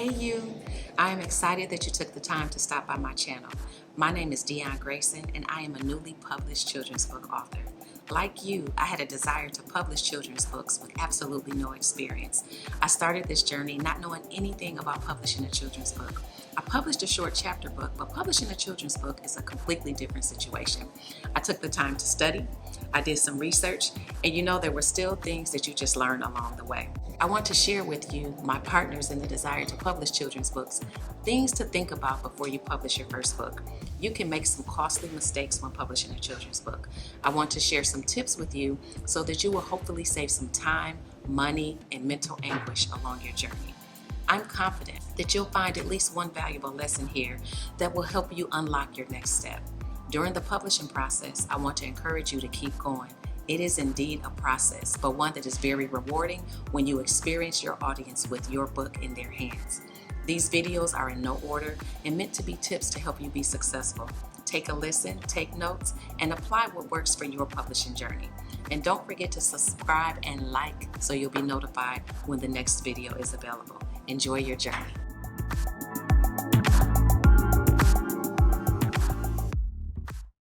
Hey you! I am excited that you took the time to stop by my channel. My name is Dion Grayson and I am a newly published children's book author. Like you, I had a desire to publish children's books with absolutely no experience. I started this journey not knowing anything about publishing a children's book. I published a short chapter book, but publishing a children's book is a completely different situation. I took the time to study, I did some research, and there were still things that you just learn along the way. I want to share with you, my partners in the desire to publish children's books, things to think about before you publish your first book. You can make some costly mistakes when publishing a children's book. I want to share some tips with you so that you will hopefully save some time, money, and mental anguish along your journey. I'm confident that you'll find at least one valuable lesson here that will help you unlock your next step. During the publishing process, I want to encourage you to keep going. It is indeed a process, but one that is very rewarding when you experience your audience with your book in their hands. These videos are in no order and meant to be tips to help you be successful. Take a listen, take notes, and apply what works for your publishing journey. And don't forget to subscribe and like so you'll be notified when the next video is available. Enjoy your journey.